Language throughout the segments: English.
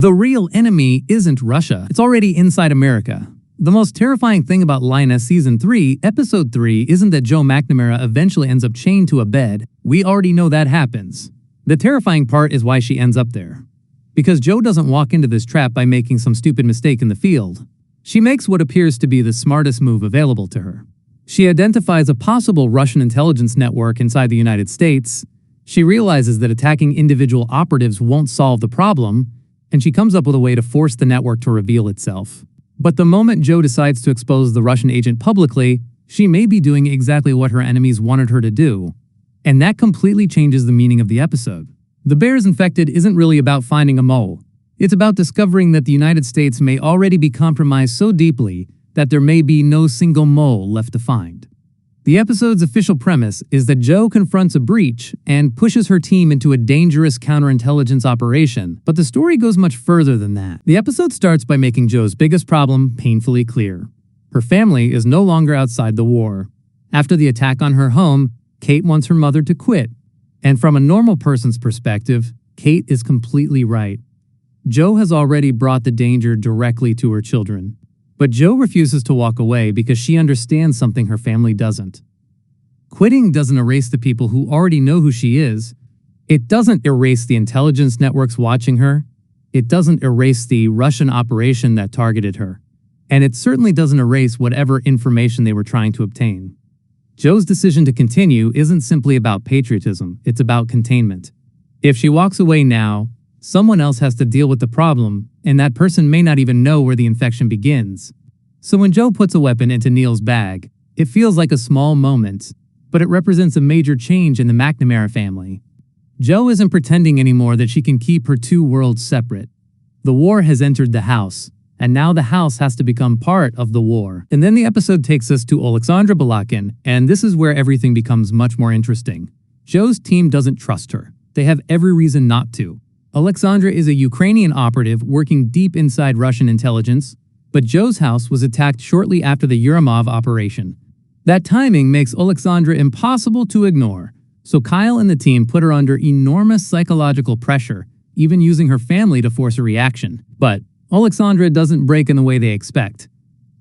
The real enemy isn't Russia. It's already inside America. The most terrifying thing about Lioness Season 3, Episode 3, isn't that Joe McNamara eventually ends up chained to a bed. We already know that happens. The terrifying part is why she ends up there. Because Joe doesn't walk into this trap by making some stupid mistake in the field. She makes what appears to be the smartest move available to her. She identifies a possible Russian intelligence network inside the United States. She realizes that attacking individual operatives won't solve the problem, and she comes up with a way to force the network to reveal itself. But the moment Joe decides to expose the Russian agent publicly, she may be doing exactly what her enemies wanted her to do. And that completely changes the meaning of the episode. The Bears Infected isn't really about finding a mole. It's about discovering that the United States may already be compromised so deeply that there may be no single mole left to find. The episode's official premise is that Joe confronts a breach and pushes her team into a dangerous counterintelligence operation, but the story goes much further than that. The episode starts by making Joe's biggest problem painfully clear. Her family is no longer outside the war. After the attack on her home, Kate wants her mother to quit. And from a normal person's perspective, Kate is completely right. Joe has already brought the danger directly to her children. But Joe refuses to walk away because she understands something her family doesn't. Quitting doesn't erase the people who already know who she is. It doesn't erase the intelligence networks watching her. It doesn't erase the Russian operation that targeted her. And it certainly doesn't erase whatever information they were trying to obtain. Joe's decision to continue isn't simply about patriotism, it's about containment. If she walks away now, someone else has to deal with the problem, and that person may not even know where the infection begins. So when Joe puts a weapon into Neil's bag, it feels like a small moment, but it represents a major change in the McNamara family. Joe isn't pretending anymore that she can keep her two worlds separate. The war has entered the house, and now the house has to become part of the war. And then the episode takes us to Alexandra Balakin, and this is where everything becomes much more interesting. Joe's team doesn't trust her. They have every reason not to. Alexandra is a Ukrainian operative working deep inside Russian intelligence, but Joe's house was attacked shortly after the Yurimov operation. That timing makes Alexandra impossible to ignore, so Kyle and the team put her under enormous psychological pressure, even using her family to force a reaction. But Alexandra doesn't break in the way they expect.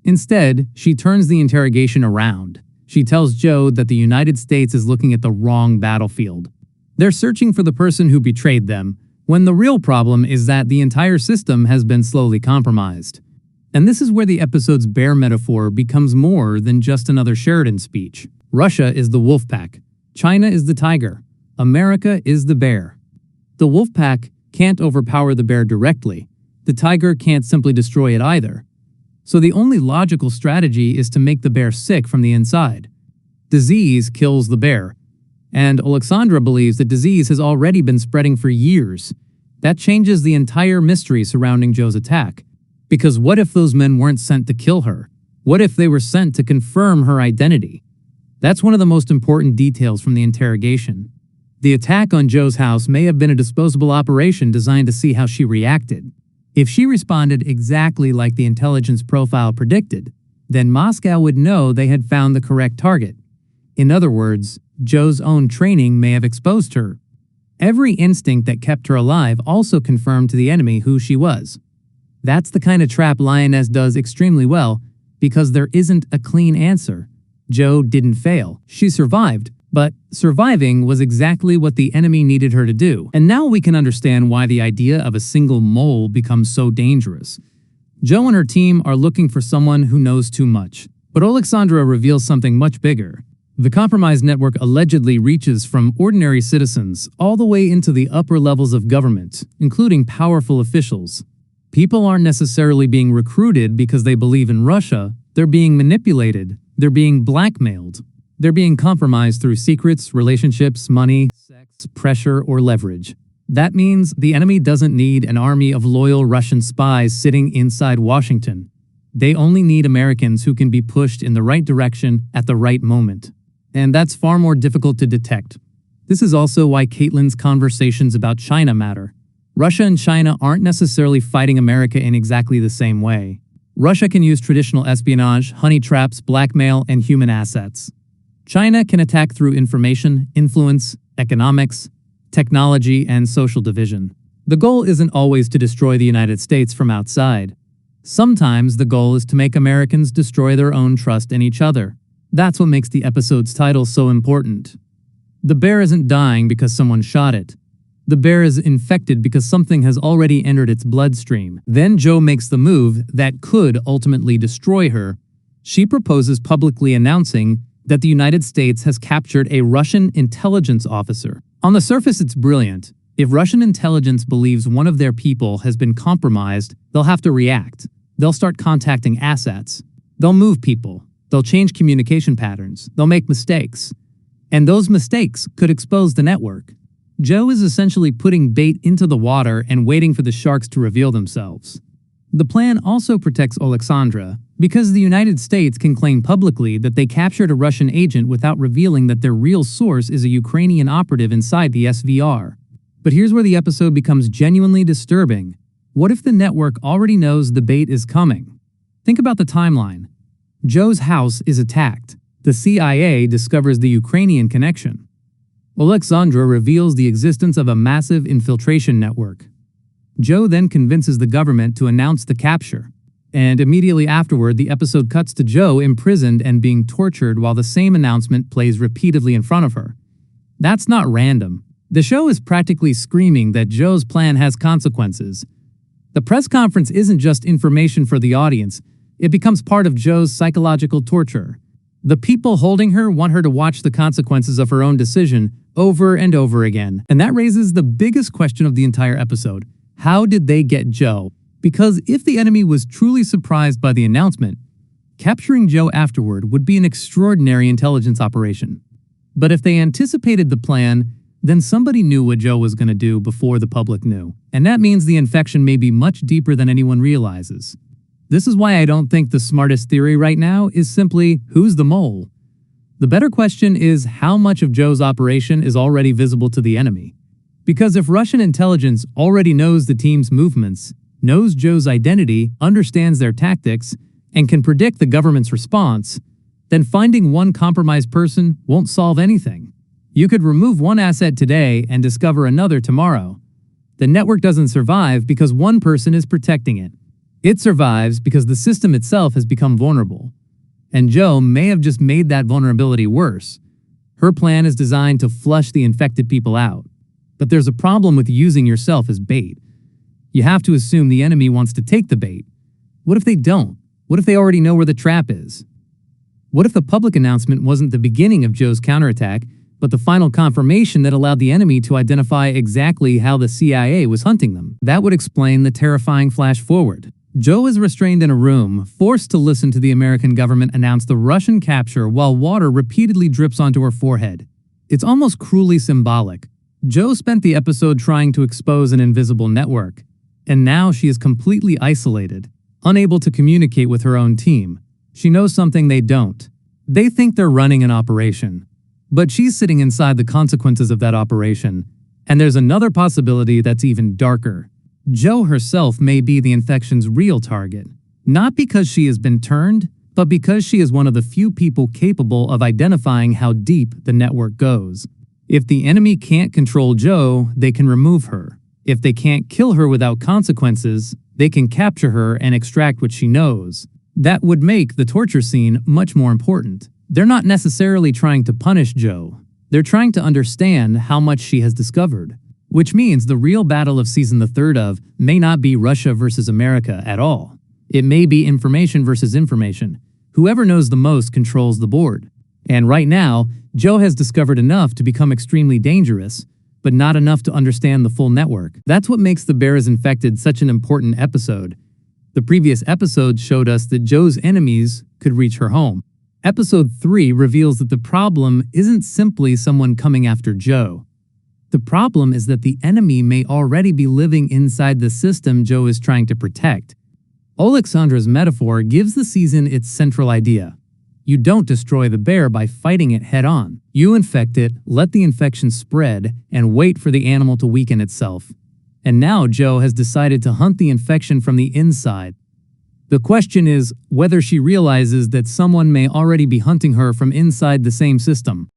Instead, she turns the interrogation around. She tells Joe that the United States is looking at the wrong battlefield. They're searching for the person who betrayed them, when the real problem is that the entire system has been slowly compromised. And this is where the episode's bear metaphor becomes more than just another Sheridan speech. Russia is the wolf pack. China is the tiger. America is the bear. The wolf pack can't overpower the bear directly. The tiger can't simply destroy it either. So the only logical strategy is to make the bear sick from the inside. Disease kills the bear. And Alexandra believes that disease has already been spreading for years. That changes the entire mystery surrounding Joe's attack. Because what if those men weren't sent to kill her? What if they were sent to confirm her identity? That's one of the most important details from the interrogation. The attack on Joe's house may have been a disposable operation designed to see how she reacted. If she responded exactly like the intelligence profile predicted, then Moscow would know they had found the correct target. In other words, Joe's own training may have exposed her. Every instinct that kept her alive also confirmed to the enemy who she was. That's the kind of trap Lioness does extremely well, because there isn't a clean answer. Joe didn't fail. She survived, but surviving was exactly what the enemy needed her to do. And now we can understand why the idea of a single mole becomes so dangerous. Joe and her team are looking for someone who knows too much. But Alexandra reveals something much bigger. The compromised network allegedly reaches from ordinary citizens all the way into the upper levels of government, including powerful officials. People aren't necessarily being recruited because they believe in Russia. They're being manipulated. They're being blackmailed. They're being compromised through secrets, relationships, money, sex, pressure, or leverage. That means the enemy doesn't need an army of loyal Russian spies sitting inside Washington. They only need Americans who can be pushed in the right direction at the right moment. And that's far more difficult to detect. This is also why Caitlyn's conversations about China matter. Russia and China aren't necessarily fighting America in exactly the same way. Russia can use traditional espionage, honey traps, blackmail, and human assets. China can attack through information, influence, economics, technology, and social division. The goal isn't always to destroy the United States from outside. Sometimes the goal is to make Americans destroy their own trust in each other. That's what makes the episode's title so important. The bear isn't dying because someone shot it. The bear is infected because something has already entered its bloodstream. Then Jo makes the move that could ultimately destroy her. She proposes publicly announcing that the United States has captured a Russian intelligence officer. On the surface, it's brilliant. If Russian intelligence believes one of their people has been compromised, they'll have to react. They'll start contacting assets. They'll move people. They'll change communication patterns. They'll make mistakes. And those mistakes could expose the network. Jo is essentially putting bait into the water and waiting for the sharks to reveal themselves. The plan also protects Alexandra, because the United States can claim publicly that they captured a Russian agent without revealing that their real source is a Ukrainian operative inside the SVR. But here's where the episode becomes genuinely disturbing. What if the network already knows the bait is coming? Think about the timeline. Jo's house is attacked. The CIA discovers the Ukrainian connection. Alexandra reveals the existence of a massive infiltration network. Jo then convinces the government to announce the capture. And immediately afterward, the episode cuts to Jo imprisoned and being tortured while the same announcement plays repeatedly in front of her. That's not random. The show is practically screaming that Jo's plan has consequences. The press conference isn't just information for the audience. It becomes part of Jo's psychological torture. The people holding her want her to watch the consequences of her own decision over and over again. And that raises the biggest question of the entire episode. How did they get Jo? Because if the enemy was truly surprised by the announcement, capturing Jo afterward would be an extraordinary intelligence operation. But if they anticipated the plan, then somebody knew what Jo was going to do before the public knew. And that means the infection may be much deeper than anyone realizes. This is why I don't think the smartest theory right now is simply, who's the mole? The better question is how much of Jo's operation is already visible to the enemy. Because if Russian intelligence already knows the team's movements, knows Jo's identity, understands their tactics, and can predict the government's response, then finding one compromised person won't solve anything. You could remove one asset today and discover another tomorrow. The network doesn't survive because one person is protecting it. It survives because the system itself has become vulnerable. And Jo may have just made that vulnerability worse. Her plan is designed to flush the infected people out. But there's a problem with using yourself as bait. You have to assume the enemy wants to take the bait. What if they don't? What if they already know where the trap is? What if the public announcement wasn't the beginning of Jo's counterattack, but the final confirmation that allowed the enemy to identify exactly how the CIA was hunting them? That would explain the terrifying flash forward. Jo is restrained in a room, forced to listen to the American government announce the Russian capture while water repeatedly drips onto her forehead. It's almost cruelly symbolic. Jo spent the episode trying to expose an invisible network, and now she is completely isolated, unable to communicate with her own team. She knows something they don't. They think they're running an operation, but she's sitting inside the consequences of that operation, and there's another possibility that's even darker. Jo herself may be the infection's real target, not because she has been turned, but because she is one of the few people capable of identifying how deep the network goes. If the enemy can't control Jo, they can remove her. If they can't kill her without consequences, they can capture her and extract what she knows. That would make the torture scene much more important. They're not necessarily trying to punish Jo. They're trying to understand how much she has discovered. Which means the real battle of season 3 of may not be Russia versus America at all. It may be information versus information. Whoever knows the most controls the board. And right now, Jo has discovered enough to become extremely dangerous, but not enough to understand the full network. That's what makes The Bear is Infected such an important episode. The previous episode showed us that Jo's enemies could reach her home. Episode 3 reveals that the problem isn't simply someone coming after Jo. The problem is that the enemy may already be living inside the system Jo is trying to protect. Alexandra's metaphor gives the season its central idea. You don't destroy the bear by fighting it head-on. You infect it, let the infection spread, and wait for the animal to weaken itself. And now Jo has decided to hunt the infection from the inside. The question is whether she realizes that someone may already be hunting her from inside the same system.